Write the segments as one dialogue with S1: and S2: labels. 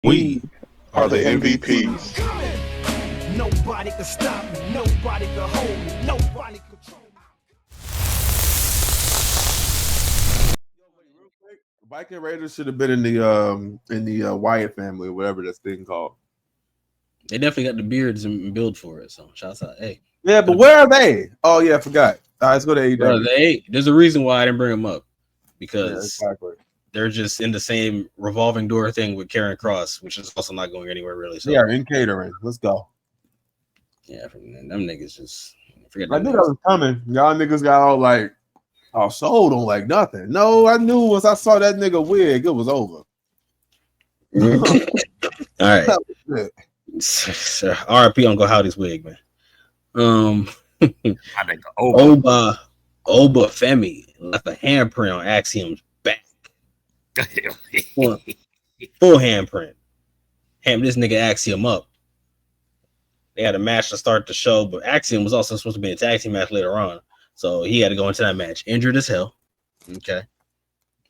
S1: We are the MVPs.
S2: Nobody can stop me. Nobody can hold me. Nobody can control me.
S1: Viking Raiders should have been in the Wyatt family, or whatever this thing called.
S3: They definitely got the beards and build for it. So shouts out. Hey.
S1: Yeah, but where are they? Oh yeah, I forgot. All right, let's go to AEW.
S3: Bro, there's a reason why I didn't bring them up, because
S1: exactly.
S3: They're just in the same revolving door thing with Karen Cross, which is also not going anywhere really. So
S1: yeah, in catering. Let's go.
S3: Yeah, them niggas just forget.
S1: I knew that was coming. Y'all niggas got all like, "Oh, soul don't like nothing." No, I knew once I saw that nigga wig, it was over.
S3: All right. RP Uncle Howdy's wig, man.
S4: I think Oba
S3: Femi left a handprint on Axiom's back. Full handprint. Ham this nigga Axiom up. They had a match to start the show, but Axiom was also supposed to be a tag team match later on, so he had to go into that match injured as hell. Okay,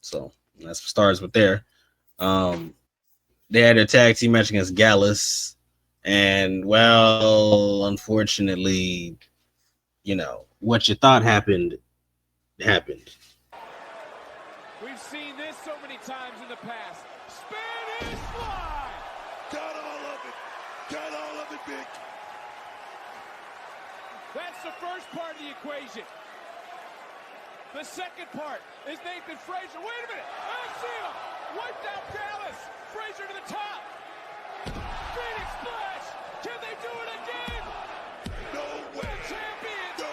S3: so that's what starts with there. They had a tag team match against Gallus, and well, unfortunately, you know what you thought happened.
S5: We've seen this so many times in the past. Spanish fly!
S2: Got all of it. Got all of it, Vic.
S5: That's the first part of the equation. The second part is Nathan Frazier. Wait a minute. Axiom wiped out Dallas. Frazier to the top. Phoenix Splash. Can they do it again?
S2: No way.
S5: Champions.
S2: No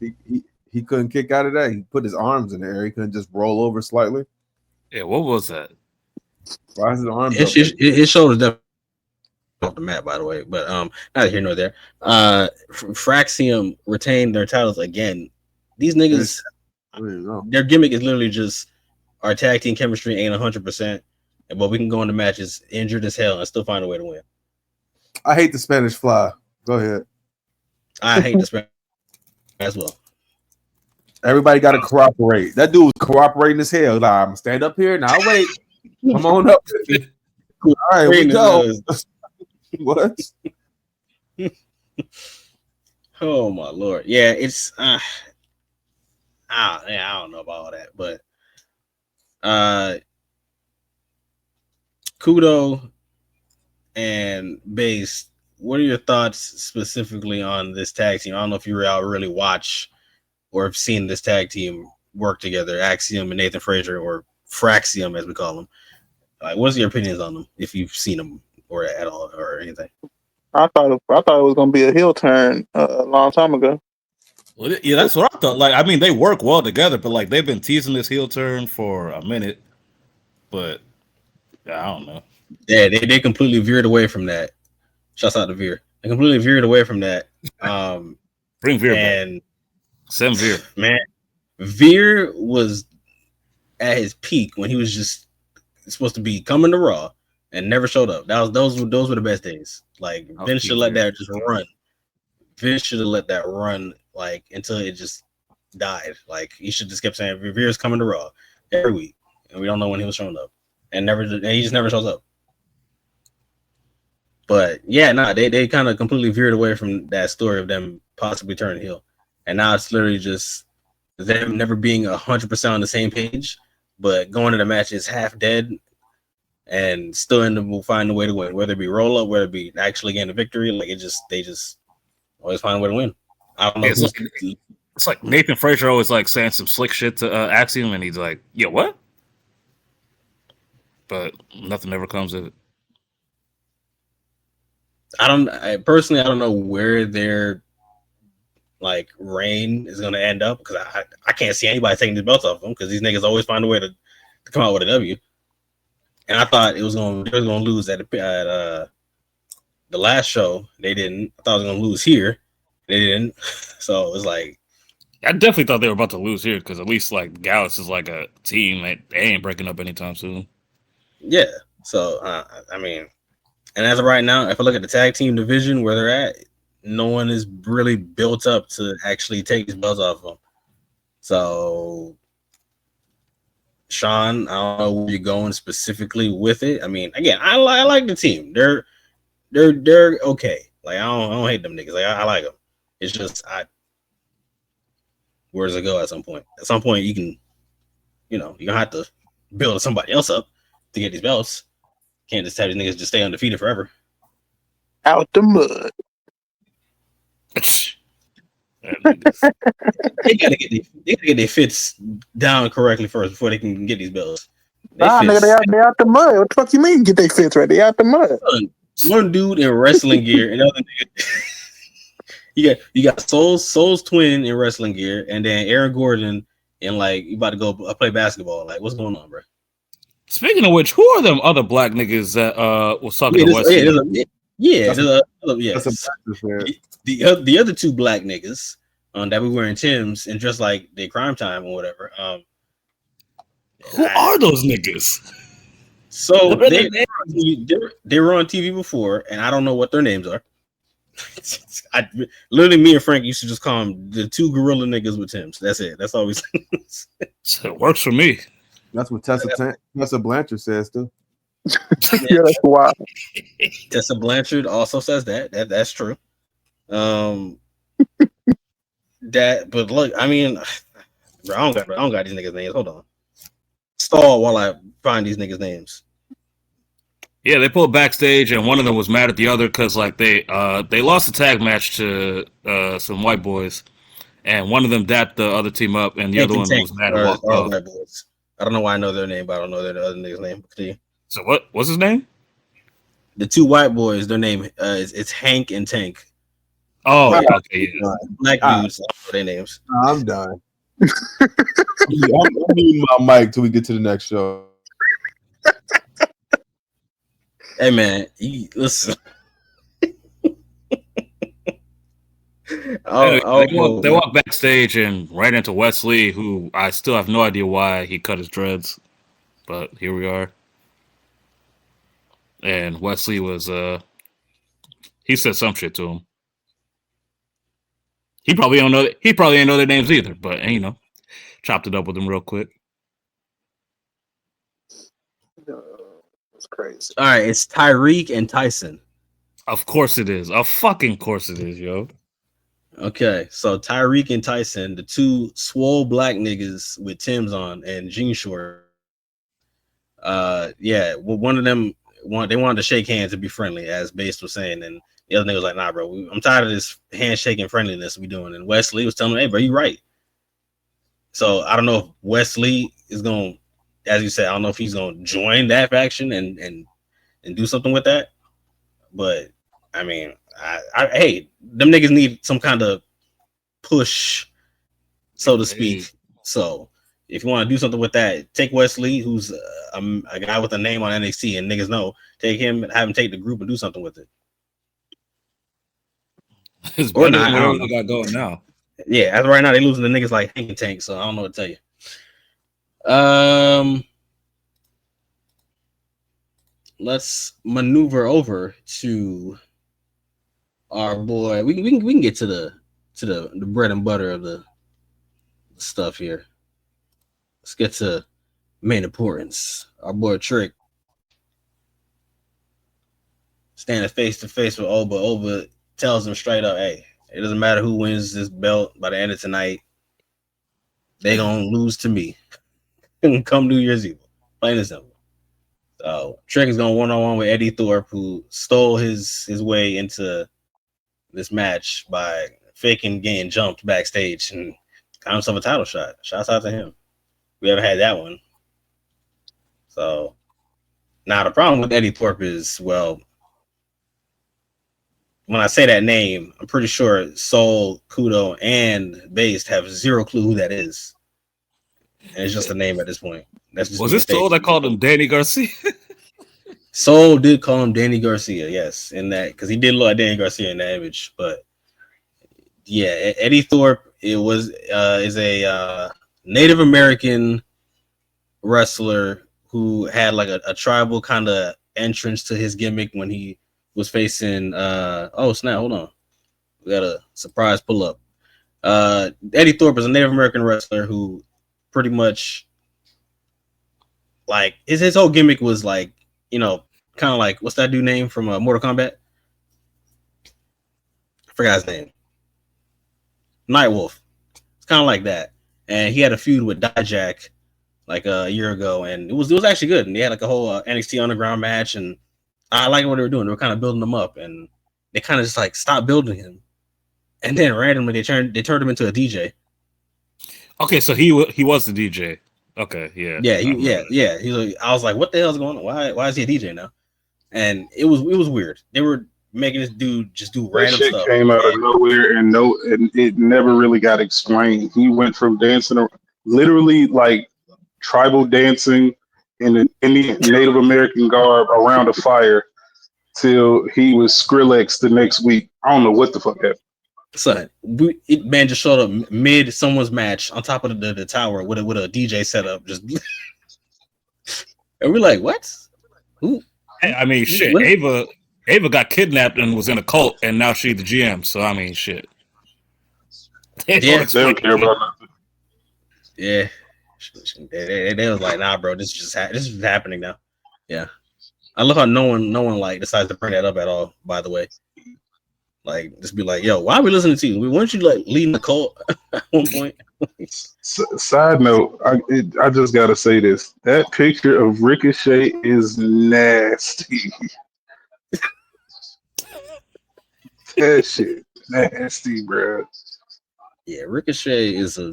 S2: way.
S1: He couldn't kick out of that. He put his arms in the air. He couldn't just roll over slightly.
S4: Yeah, what was that?
S1: Why is his arms?
S3: His shoulders definitely off the mat, by the way. But neither here nor there. Fraxium retained their titles again. These niggas, their gimmick is literally just our tag team chemistry ain't 100%, but we can go into matches injured as hell and still find a way to win.
S1: I hate the Spanish fly. Go ahead.
S3: I hate the Spanish as well.
S1: Everybody got to cooperate. That dude was cooperating as hell. Like, I'm gonna stand up here now. Wait, come on up. All right, we go. What?
S3: Oh my lord! Yeah, it's I don't know about all that, but Kudo and Base, what are your thoughts specifically on this tag team? I don't know if you really watch or have seen this tag team work together, Axiom and Nathan Frazier, or Fraxium as we call them. What's your opinions on them, if you've seen them or at all or anything?
S6: I thought it was gonna be a heel turn a long time ago.
S4: Well, yeah, that's what I thought. Like, I mean, they work well together, but like they've been teasing this heel turn for a minute. But I don't know. Yeah,
S3: they completely veered away from that. Shouts out to Veer. They completely veered away from that.
S4: Bring Veer
S3: and
S4: back. Send Veer.
S3: Man, Veer was at his peak when he was just supposed to be coming to Raw and never showed up. Those were the best days. Like, Vince should let that just run. Vince should have let that run like until it just died. Like, he should just kept saying Veer's coming to Raw every week, and we don't know when he was showing up, and he just never shows up. But yeah, they kind of completely veered away from that story of them possibly turning heel, and now it's literally just them never being 100% on the same page, but going to the matches half dead, and still end up finding a way to win, whether it be roll up, whether it be actually getting a victory. Like, they just always find a way to win. I don't know.
S4: It's like Nathan Frazier always like saying some slick shit to Axiom, and he's like, "Yo, what?" But nothing ever comes of it.
S3: I don't know where their like reign is going to end up, because I can't see anybody taking the belts off them, because these niggas always find a way to come out with a W. And I thought they was going to lose at the last show. They didn't. I thought I was going to lose here. They didn't. So it was like,
S4: I definitely thought they were about to lose here, because at least like Gallus is like a team that they ain't breaking up anytime soon.
S3: Yeah. So I mean, and as of right now, if I look at the tag team division where they're at, no one is really built up to actually take these belts off them. So Sean, I don't know where you're going specifically with it. I mean, again, I like the team. They're okay. Like I don't hate them niggas. Like I like them. It's just where does it go at some point? At some point, you can, you're gonna have to build somebody else up to get these belts. Can't just have these niggas just stay undefeated forever.
S6: Out the mud.
S3: They gotta get their fits down correctly first before they can get these belts.
S6: Nigga, they out the mud. What the fuck you mean get their fits right? They out the mud.
S3: One dude in wrestling gear, and the other nigga. you got Soul's twin in wrestling gear, and then Aaron Gordon and like you about to go play basketball. Like, what's going on, bro?
S4: Speaking of which, who are them other black niggas that was talking to Wesley?
S3: The other two black niggas that we wearing Timbs and dressed like they crime time or whatever.
S4: Who are those niggas?
S3: So they were on TV before, and I don't know what their names are. Literally, me and Frank used to just call them the two gorilla niggas with Timbs. That's it. That's all we say.
S4: It works for me.
S1: That's what Tessa Blanchard says too.
S6: Yeah, that's wild.
S3: Tessa Blanchard also says that's true. But look, I mean, bro, I don't got these niggas' names. Hold on. Stall while I find these niggas' names.
S4: Yeah, they pulled backstage, and one of them was mad at the other because like they lost a tag match to some white boys, and one of them dapped the other team up, and the other one was mad at
S3: white boys. I don't know why I know their name, but I don't know the other nigga's name. Continue.
S4: So what's his name?
S3: The two white boys, their name it's Hank and Tank.
S4: Oh, okay, yeah.
S3: Black dudes, I don't know their names.
S1: I'm done. I'm muting my mic till we get to the next show.
S3: Hey man, listen.
S4: They walk backstage and right into Wesley, who I still have no idea why he cut his dreads, but here we are. And Wesley was he said some shit to him. He probably ain't know their names either, but chopped it up with them real quick.
S6: That's crazy.
S3: All right, it's Tyreek and Tyson.
S4: Of course it is. Of fucking course it is, yo.
S3: Okay, so Tyreek and Tyson, the two swole black niggas with Timbs on and jean short. One of them they wanted to shake hands and be friendly, as Bass was saying, and the other nigga was like, "Nah, bro, I'm tired of this handshaking friendliness we doing." And Wesley was telling him, "Hey, bro, you right." So I don't know if Wesley is going, as you said, I don't know if he's going to join that faction and do something with that. But I mean, hey, them niggas need some kind of push, so to speak. So if you want to do something with that, take Wesley, who's a guy with a name on NXT, and niggas know, take him, have him take the group and do something with it.
S4: It's better than whatever they got going now.
S3: Yeah, as of right now, they losing the niggas like Hank and Tank, so I don't know what to tell you. Let's maneuver over to our boy. We can get to the bread and butter of the stuff here. Let's get to main importance. Our boy Trick standing face to face with Oba. Oba tells him straight up, "Hey, it doesn't matter who wins this belt by the end of tonight. They gonna lose to me. Come New Year's Eve. Plain and simple." So Trick is going one-on-one with Eddie Thorpe, who stole his way into this match by faking getting jumped backstage and got himself a title shot. Shouts out to him. We haven't had that one. So now the problem with Eddie Thorpe is, well, when I say that name, I'm pretty sure Soul, Kudo, and Based have zero clue who that is. And it's just a name at this point. That's just
S4: was this Soul that called him Danny Garcia?
S3: Soul did call him Danny Garcia, yes, in that, because he did look like Danny Garcia in that image. But yeah, Eddie Thorpe is a Native American wrestler who had like a tribal kind of entrance to his gimmick when he was facing oh snap, hold on. We got a surprise pull up. Eddie Thorpe is a Native American wrestler who pretty much like his whole gimmick was like, you know, kind of like what's that dude name from Mortal Kombat? I forgot his name. Nightwolf. It's kind of like that. And he had a feud with Dijak like a year ago, and it was actually good. And they had like a whole NXT Underground match, and I like what they were doing. They were kind of building him up, and they kind of just like stopped building him, and then randomly they turned him into a DJ.
S4: Okay, so he was the DJ. Okay, yeah,
S3: yeah. He's like, I was like, what the hell's going on? Why is he a DJ now? And it was weird. They were making this dude just do random
S7: shit
S3: stuff.
S7: Came out of nowhere, and it never really got explained. He went from dancing, literally like tribal dancing in an Indian Native American garb around a fire, till he was Skrillex the next week. I don't know what the fuck happened.
S3: Son, man just showed up mid someone's match on top of the tower with a DJ setup, just and we're like, what? Who?
S4: I mean, shit.
S3: What?
S4: Ava got kidnapped and was in a cult, and now she's the GM. So I mean, shit. They
S7: don't care about nothing.
S3: Yeah, they was like, nah, bro, this is happening now. Yeah, I love how no one like decides to bring that up at all. By the way, like just be like, yo, why are we listening to you? Weren't you like leading the cult at one point?
S7: Side note, I just gotta say this: that picture of Ricochet is nasty. That shit nasty, bro.
S3: Yeah, Ricochet is I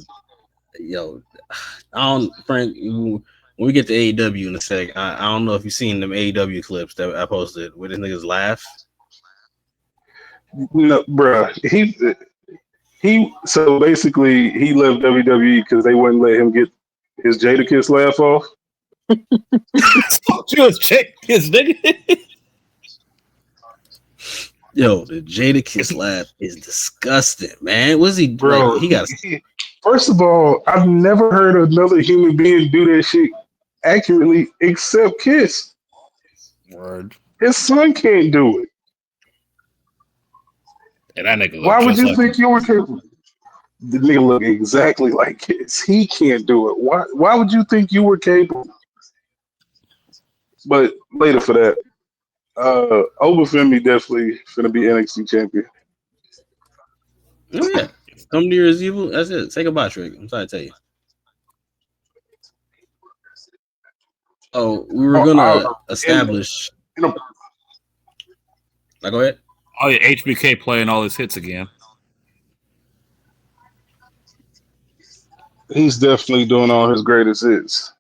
S3: don't, Frank. When we get to AEW in a sec, I don't know if you've seen them AEW clips that I posted where this niggas laugh.
S7: No, bro. He so basically he left WWE because they wouldn't let him get his Jadakiss laugh off.
S4: Just check his nigga.
S3: Yo, the Jadakiss laugh is disgusting, man. What's he,
S7: bro?
S3: Like, he got.
S7: First of all, I've never heard another human being do that shit accurately except Kiss.
S4: Word.
S7: His son can't do it.
S4: And that nigga.
S7: Why would you think you were capable? The nigga look exactly like Kiss. He can't do it. Why would you think you were capable? But later for that. Obafemi definitely finna be NXT champion.
S3: Oh yeah, come near as evil. That's it. Say goodbye, Trick. I'm sorry to tell you. Oh, we were gonna establish. Now, go ahead.
S4: Oh yeah, HBK playing all his hits again.
S7: He's definitely doing all his greatest hits.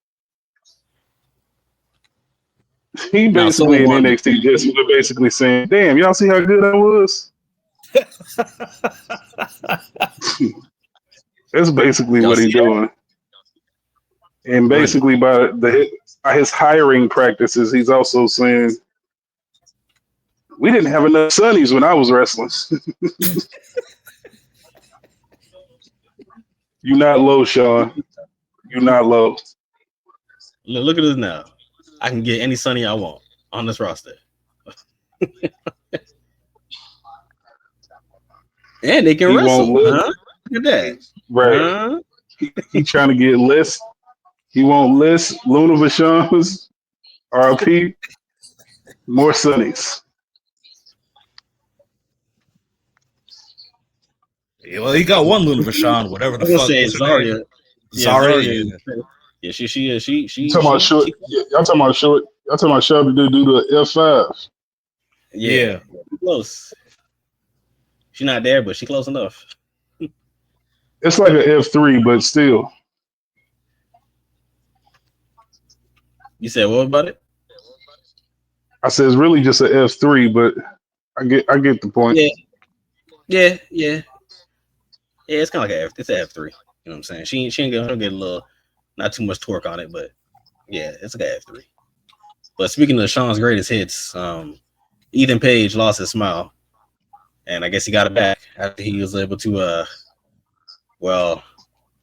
S7: He basically in NXT just basically saying, "Damn, y'all see how good I was." That's basically what he's doing. And basically by his hiring practices, he's also saying, "We didn't have enough Sonnies when I was wrestling." You're not low, Sean. You're not low.
S3: Look at this now. I can get any Sonny I want on this roster. And they can wrestle. Huh? Look at that.
S7: Right.
S3: Huh?
S7: He trying to get less. He won't less Luna Vachon's RP. More Sonnies.
S4: Yeah, well, he got one Luna Vachon, whatever the fuck.
S3: Say Zarya.
S4: Zarya.
S3: Yeah, she.
S7: Talking about short. Y'all talking about short. Y'all talking about Shelby to do the F5.
S3: Yeah, close. She's not there, but she close enough.
S7: It's like an F3, but still.
S3: You said what about it?
S7: I said it's really just an F3, but I get the point.
S3: Yeah. It's kind of like it's an F3. You know what I'm saying? She ain't gonna get a little, not too much torque on it, but yeah, it's like an F3. But speaking of Sean's greatest hits, Ethan Page lost his smile, and I guess he got it back after he was able to,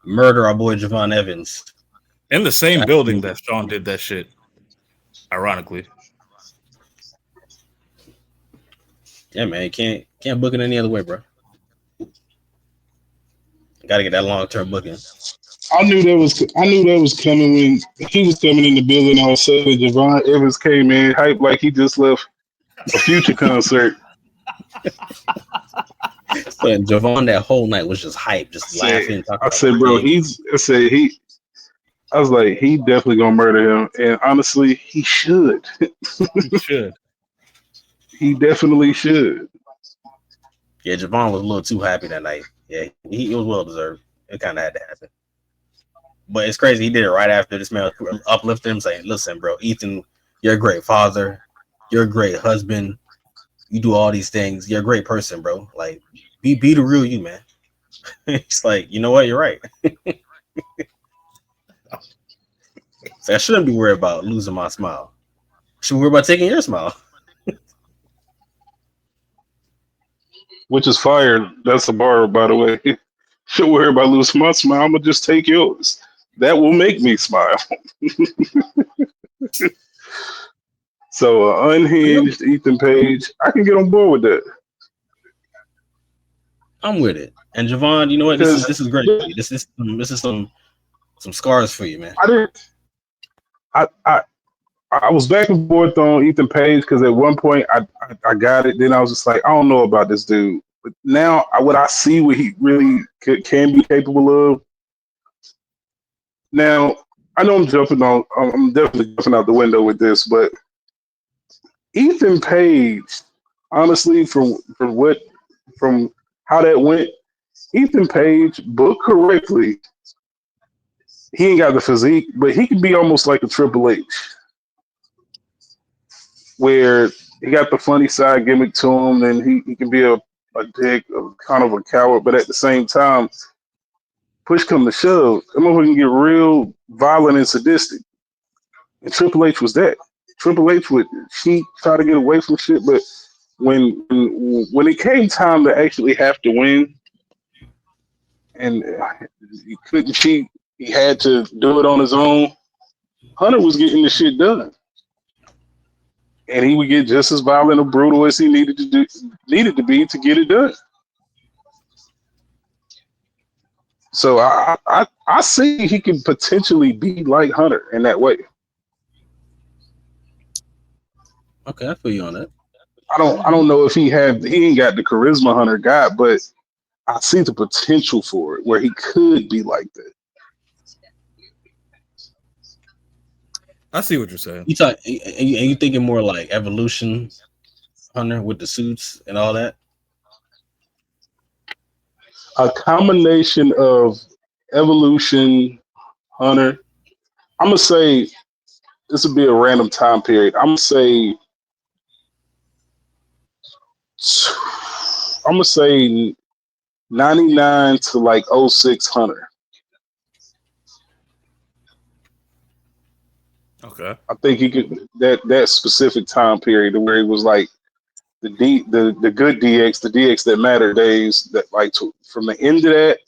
S3: murder our boy Javon Evans
S4: in the same building that Sean did that shit. Ironically,
S3: yeah, man, you can't book it any other way, bro. Got to get that long-term booking.
S7: I knew that was coming when he was coming in the building. All of a sudden, Javon Evans came in, hyped like he just left a Future concert.
S3: So Javon that whole night was just hype, just laughing, talking
S7: I
S3: about
S7: said, bro,
S3: everything.
S7: I was like, he definitely gonna murder him, and honestly, he should.
S4: He should.
S7: He definitely should.
S3: Yeah, Javon was a little too happy that night. Yeah, it was well deserved. It kind of had to happen. But it's crazy. He did it right after this man uplifted him, saying, "Listen, bro, Ethan, you're a great father. You're a great husband. You do all these things. You're a great person, bro. Like, be the real you, man." It's like, you know what? You're right. So I shouldn't be worried about losing my smile. I should worry about taking your smile.
S7: Which is fire. That's a bar, by the way. Should worry about losing my smile. I'm gonna just take yours. That will make me smile. So, unhinged Ethan Page, I can get on board with that.
S3: I'm with it. And Javon, you know what? This is great for you. This is some scars for you, man.
S7: I was back and forth on Ethan Page because at one point I got it. Then I was just like, I don't know about this dude. But now what I see what he really can be capable of. Now I know I'm definitely jumping out the window with this, but Ethan Page, honestly, from how that went, Ethan Page, booked correctly, he ain't got the physique, but he can be almost like a Triple H, where he got the funny side gimmick to him, and he can be a dick, kind of a coward, but at the same time, push come to shove, that motherfucker can get real violent and sadistic. And Triple H was that. Triple H would try to get away from shit, but when it came time to actually have to win, and he couldn't cheat, he had to do it on his own. Hunter was getting the shit done, and he would get just as violent or brutal as he needed to be to get it done. So I see he can potentially be like Hunter in that way.
S3: Okay, I feel you on that.
S7: I don't know if he ain't got the charisma Hunter got, but I see the potential for it where he could be like that.
S4: I see what you're saying.
S3: You thinking more like Evolution Hunter with the suits and all that?
S7: A combination of Evolution Hunter. I'm gonna say this would be a random time period. I'm gonna say 99 to like 06 Hunter.
S4: Okay.
S7: I think he could that specific time period where he was like the good DX, the DX that matter days, that like from the end of that,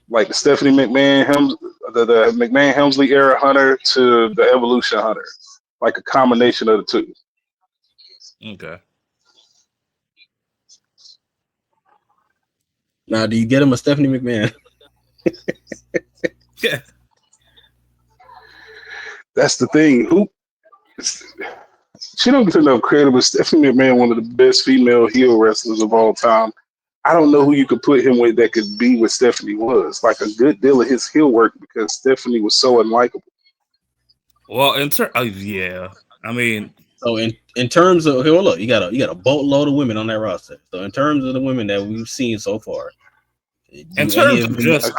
S7: like the Stephanie McMahon the McMahon Helmsley era Hunter to the Evolution Hunter, like a combination of the two.
S4: Okay.
S3: Now, do you get him a Stephanie McMahon?
S4: Yeah.
S7: That's the thing. She don't get enough credit, but Stephanie McMahon, one of the best female heel wrestlers of all time. I don't know who you could put him with that could be what Stephanie was. Like a good deal of his heel work because Stephanie was so unlikable.
S4: Well, yeah. I mean,
S3: so in terms of, okay, well, look, you got a boatload of women on that roster. So in terms of the women that we've seen so far,
S7: in terms of just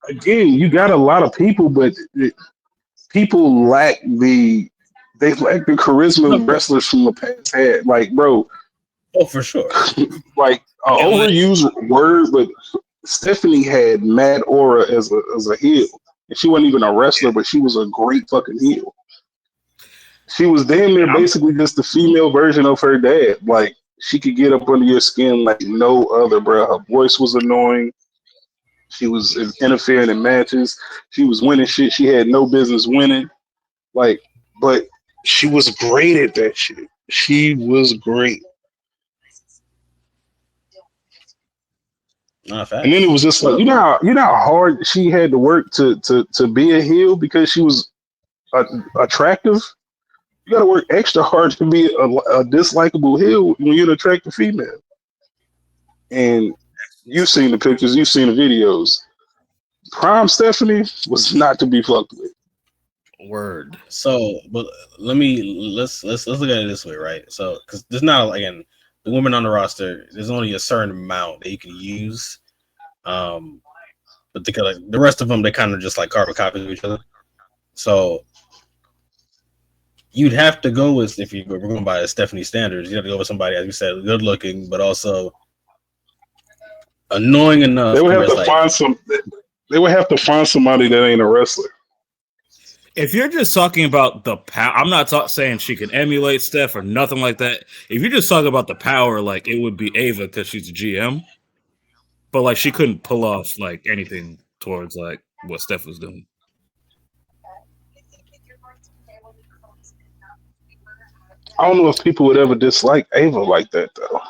S7: again, you got a lot of people, but people lack the charisma wrestlers from the past had. Like, bro.
S3: Oh, for sure.
S7: Like overused word, but Stephanie had mad aura as a heel. And she wasn't even a wrestler, but she was a great fucking heel. She was damn near basically just the female version of her dad. Like, she could get up under your skin like no other, bro. Her voice was annoying. She was interfering in matches. She was winning shit she had no business winning. Like, but she was great at that shit. She was great. And then it was just like you know how hard she had to work to be a heel because she was attractive. You got to work extra hard to be a dislikable heel when you're an attractive female. And you've seen the pictures, you've seen the videos. Prime Stephanie was not to be fucked with.
S3: Word. So, but let's look at it this way, right? So, because there's not again the women on the roster, there's only a certain amount that you can use. But the rest of them, they kind of just like carbon copy of each other. So you'd have to go with, if we're going by Stephanie standards, you have to go with somebody, as you said, good looking, but also annoying enough.
S7: They would have to find They would have to find somebody that ain't a wrestler.
S4: If you're just talking about the power, I'm not saying she can emulate Steph or nothing like that. If you're just talking about the power, like it would be Ava because she's a GM, but like she couldn't pull off like anything towards like what Steph was doing.
S7: I don't know if people would ever dislike Ava like that though.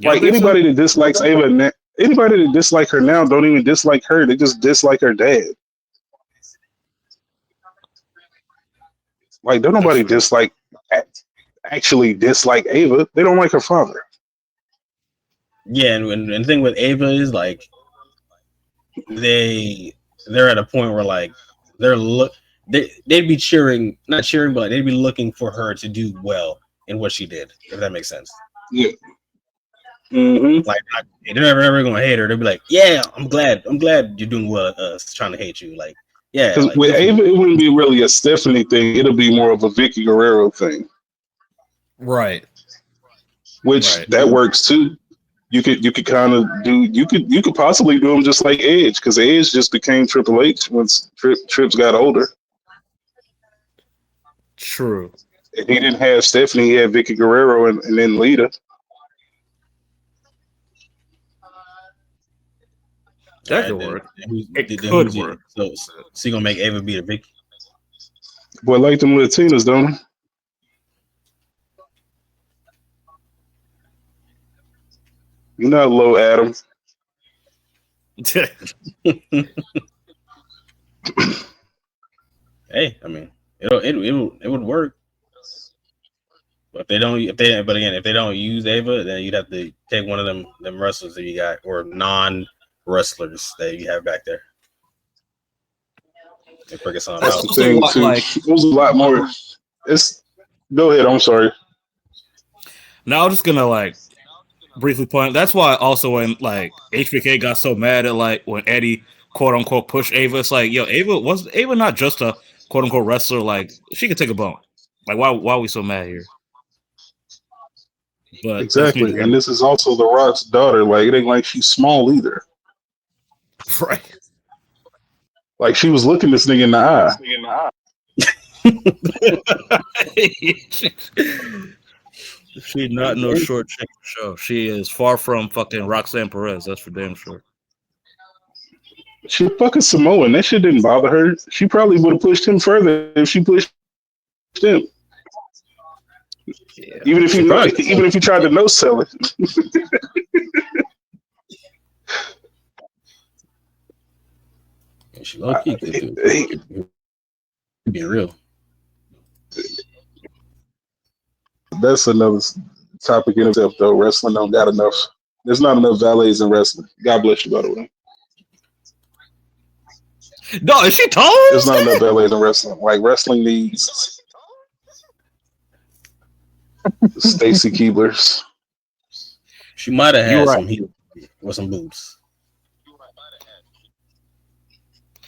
S7: Like anybody that dislikes Ava, anybody that dislikes her now don't even dislike her. They just dislike her dad. Like, don't nobody actually dislike Ava. They don't like her father.
S3: Yeah, and the thing with Ava is like they're at a point where like they'd be cheering, not cheering, but like, they'd be looking for her to do well in what she did, if that makes sense.
S7: Yeah. Mm-hmm.
S3: Like they're never gonna hate her. They'll be like, "Yeah, I'm glad you're doing well at us, trying to hate you." Like, yeah.
S7: Because
S3: like,
S7: with Ava, it wouldn't be really a Stephanie thing. It'll be more of a Vicky Guerrero thing,
S4: right?
S7: Which that works too. You could kind of do. You could possibly do them just like Edge, because Edge just became Triple H once Trips got older.
S4: True.
S7: And he didn't have Stephanie. He had Vicky Guerrero and then Lita.
S4: That could work. It could work.
S3: So you gonna make Ava beat a Vicky?
S7: Boy, like them Latinas, don't they? You're not low, Adam.
S3: Hey, I mean, it would work. But if they don't use Ava, then you'd have to take one of them wrestlers that you got, or non-wrestlers that you have back there. And figure something out.
S7: That's the thing too. It was a lot more. Go ahead. I'm sorry.
S4: Now I'm just gonna like briefly point. That's why also when like HBK got so mad at like when Eddie quote unquote pushed Ava, it's like, yo, was Ava not just a quote unquote wrestler? Like she could take a bump. Like why are we so mad here? But
S7: exactly, and this is also The Rock's daughter. Like it ain't like she's small either.
S4: Right.
S7: Like she was looking this nigga in the eye.
S4: She's not no short chick for sure. She is far from fucking Roxanne Perez. That's for damn sure.
S7: She fucking Samoan. That shit didn't bother her. She probably would have pushed him further if she pushed him. Yeah. Even if you tried to no sell it.
S3: She low-key could be real.
S7: That's another topic in itself, though. Wrestling don't got enough. There's not enough valets in wrestling. God bless you, by the way.
S4: No, is she tall?
S7: There's not enough valets in wrestling. Like wrestling needs Stacy Keeblers.
S3: She might have had some heat with some boobs.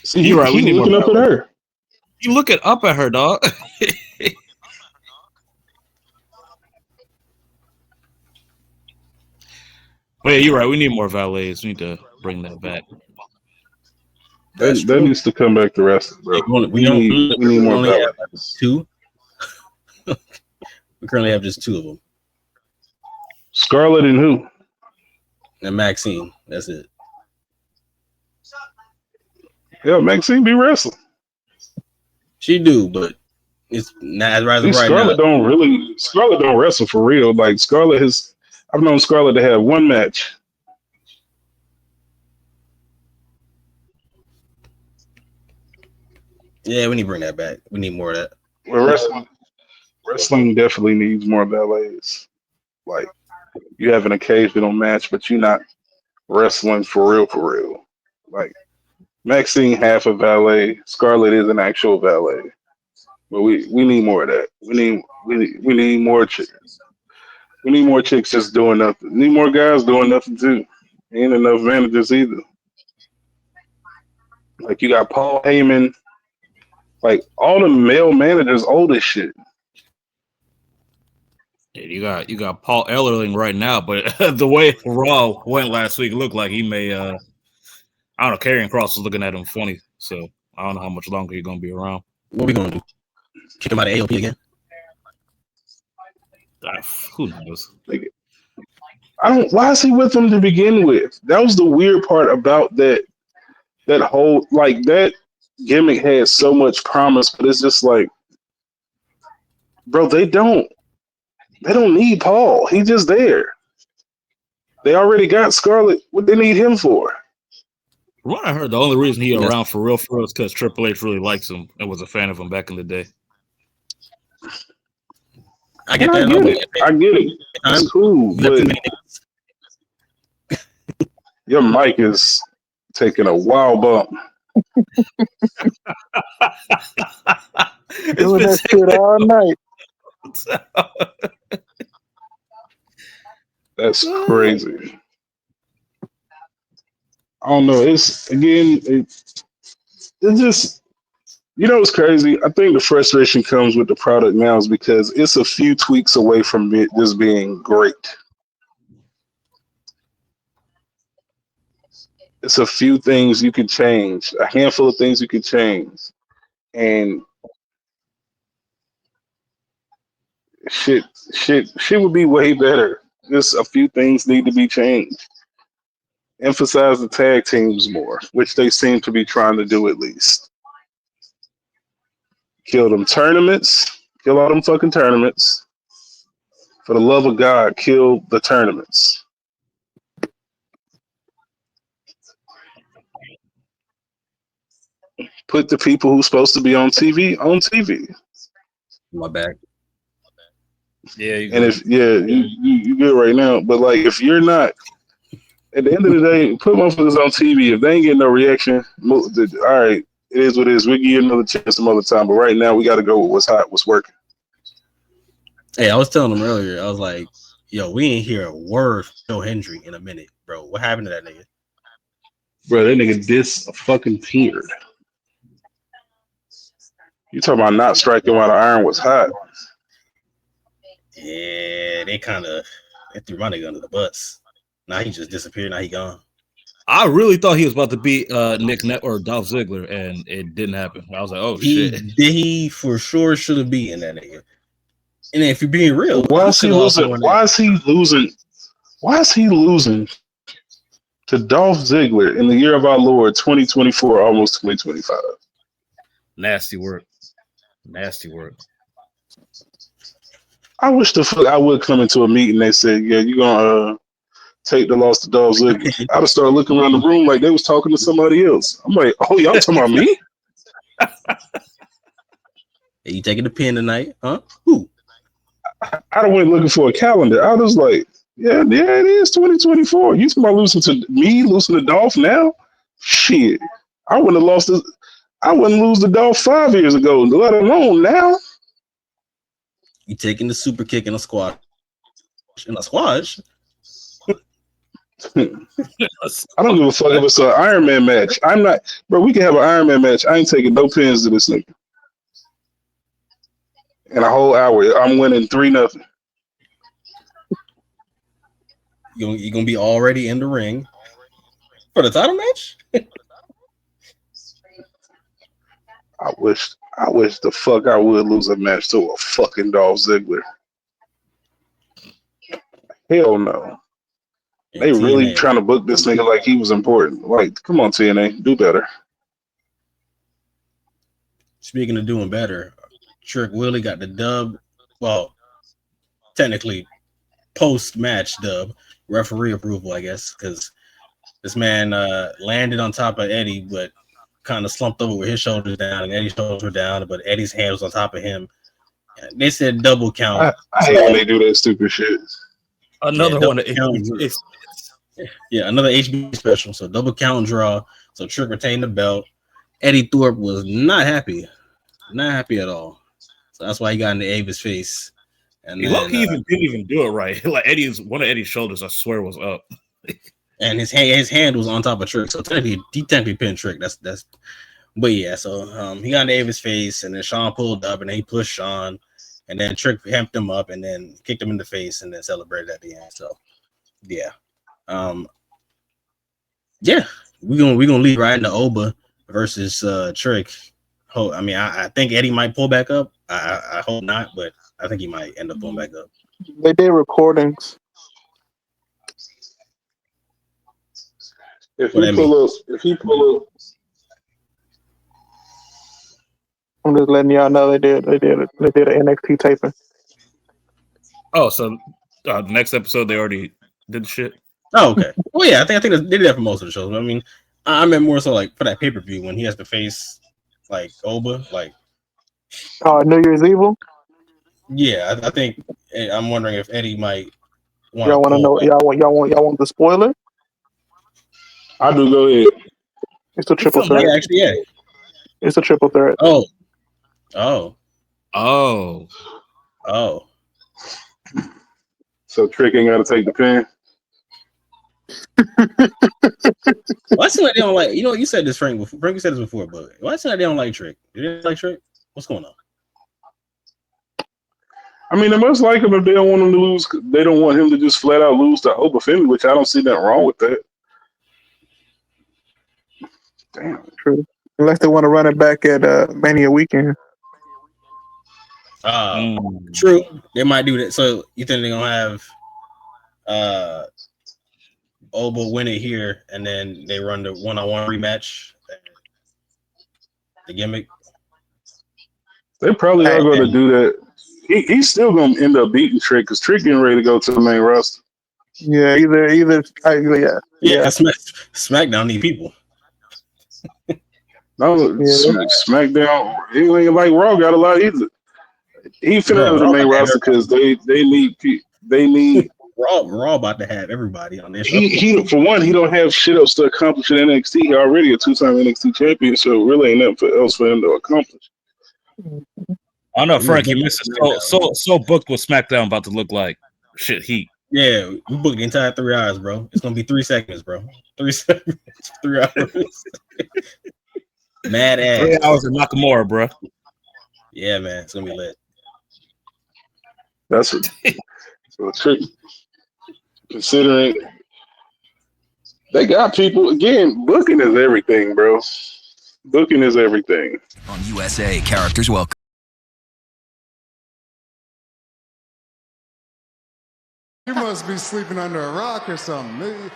S7: See, you're right. We need looking up at her.
S4: You looking up at her, dog. But yeah, you're right. We need more valets. We need to bring that back.
S7: That needs to come back to wrestling, bro. We need more valets.
S3: Two. We currently have just two of them.
S7: Scarlett and who?
S3: And Maxine. That's it.
S7: Yeah, Maxine be wrestling.
S3: She do, but it's not right now.
S7: Scarlett don't wrestle for real. Like I've known Scarlett to have one match
S3: Yeah, we need to bring that back. We need more of that.
S7: Well, wrestling definitely needs more valets. Like you have an occasional match, but you're not wrestling for real, for real. Like Maxine half a valet, Scarlett is an actual valet. But we need more of that. We need more chicks. We need more chicks just doing nothing. We need more guys doing nothing too. Ain't enough managers either. Like you got Paul Heyman. Like all the male managers old as shit.
S4: Yeah, you got Paul Ellerling right now, but the way Raw went last week, it looked like he may. I don't know. Karrion Kross was looking at him funny, so I don't know how much longer he's gonna be around.
S3: What we gonna do? Kick him out of AOP again?
S4: Who knows?
S7: Like, I don't. Why is he with them to begin with? That was the weird part about that. That whole that gimmick had so much promise, but it's just like, bro, they don't need Paul. He's just there. They already got Scarlett. What they need him for?
S4: From what I heard, the only reason he's around for real is because Triple H really likes him and was a fan of him back in the day.
S3: I get that.
S7: I get it. It's cool, but your mic is taking a wild bump.
S6: Doing that shit all night.
S7: That's crazy. I don't know. It's just, it's crazy. I think the frustration comes with the product now is because it's a few tweaks away from it just being great. It's a few things you can change, a handful of things you can change, and shit would be way better. Just a few things need to be changed. Emphasize the tag teams more, which they seem to be trying to do at least. Kill them tournaments. Kill all them fucking tournaments. For the love of God, kill the tournaments. Put the people who's supposed to be on TV on TV.
S3: My bad.
S4: Yeah,
S7: you good right now. But like, if you're not, at the end of the day, put motherfuckers on TV. If they ain't getting no reaction, all right, it is what it is. We give you another chance some other time. But right now, we got to go with what's hot, what's working.
S3: Hey, I was telling them earlier. I was like, "Yo, we ain't hear a word from Joe Hendry in a minute, bro. What happened to that nigga?
S7: Bro, that nigga disappeared. You talking about not striking while the iron was hot?
S3: Yeah, they threw my nigga under the bus. Now he just disappeared. Now he gone.
S4: I really thought he was about to beat Nick Net or Dolph Ziggler, and it didn't happen. I was like, "Oh shit!"
S3: He for sure should have beaten that nigga. And if you're being real,
S7: why is he losing? Why is he losing to Dolph Ziggler in the year of our Lord 2024, almost 2025?
S4: Nasty work.
S7: I wish the fuck I would come into a meeting. They said, "Yeah, you're gonna take the loss to Dolph Ziggler." I'd have started looking around the room like they was talking to somebody else. I'm like, "Oh, y'all talking about me?"
S3: Hey, you taking the pin tonight, huh? Who?
S7: I went looking for a calendar. I was like, "Yeah, it is 2024. You talking about losing to Dolph now? Shit, I wouldn't lose to Dolph 5 years ago, let alone now."
S3: You taking the super kick in a squash? In a squash?
S7: I don't give a fuck if it's an Iron Man match. I'm not, bro. We can have an Iron Man match. I ain't taking no pins to this nigga. In a whole hour, I'm winning 3-0.
S3: You gonna be already in the ring for the title match?
S7: I wish the fuck I would lose a match to a fucking Dolph Ziggler. Hell no. They really trying to book this nigga like he was important. Like, come on, TNA, do better.
S3: Speaking of doing better, Trick Willie got the dub. Well, technically, post-match dub. Referee approval, I guess, because this man landed on top of Eddie, but kind of slumped over with his shoulders down, and Eddie's shoulders were down, but Eddie's hand was on top of him. They said double count.
S7: I hate when they do that stupid shit.
S4: Another one.
S3: Another HB special. So double count draw. So Trick retained the belt. Eddie Thorpe was not happy at all. So that's why he got in the Ava's face. And
S4: he
S3: then,
S4: didn't even do it right. Like one of Eddie's shoulders, I swear, was up.
S3: And his hand was on top of Trick. So he technically pinned Trick. That's. But yeah, so he got in Ava's face, and then Sean pulled up, and then he pushed Sean, and then Trick hemped him up, and then kicked him in the face, and then celebrated at the end. So yeah. We're gonna lead right into Oba versus Trick. I think Eddie might pull back up. I hope not, but I think he might end up pulling back up.
S6: They did recordings.
S7: If he pull up,
S6: I'm just letting y'all know they did an NXT taping.
S4: Oh, so next episode they already did the shit.
S3: Oh, okay. Well, yeah, I think they did that for most of the shows. But, I mean, I meant more so like for that pay-per-view when he has to face like Oba, like
S6: New Year's Evil.
S3: Yeah, I think I'm wondering if Eddie might.
S6: Y'all want to know? Y'all want the spoiler?
S7: I do. Go ahead.
S6: It's a triple threat.
S3: Yeah, actually, yeah.
S6: It's a triple threat.
S3: Oh.
S7: So Trick ain't got to take the pin.
S3: Why seem like they don't like? You said this, Frank. Frank, you said this before, but why seem like they don't like Trick? They didn't like Trick. What's going on?
S7: I mean, they must like him if they don't want him to lose. They don't want him to just flat out lose to Oba Femi, which I don't see nothing wrong with that. Damn,
S6: true. Unless they want to run it back at Mania weekend.
S3: True. They might do that. So you think they're gonna have Oba win it here, and then they run the one-on-one rematch? The gimmick.
S7: They probably are going to do that. He's still going to end up beating Trick because Trick getting ready to go to the main roster.
S6: Yeah,
S3: SmackDown need people.
S7: No, SmackDown. It ain't like Raw got a lot either. He finna have the main roster because they need.
S3: Raw about to have everybody on this.
S7: He for one, he don't have shit else to accomplish in NXT. He already a 2-time NXT champion, so really ain't nothing else for him to accomplish.
S4: I don't know, Frank. You missed it. So booked what SmackDown about to look like. Shit, heat.
S3: Yeah, we booked the entire 3 hours, bro. It's gonna be 3 seconds, bro. 3 seconds, 3 hours. Mad ass.
S4: 3 hours of Nakamura, bro.
S3: Yeah, man, it's gonna be lit.
S7: That's it. So Trick, considering they got people again, booking is everything, bro. Booking is everything.
S8: On USA, characters welcome.
S9: You must be sleeping under a rock or something.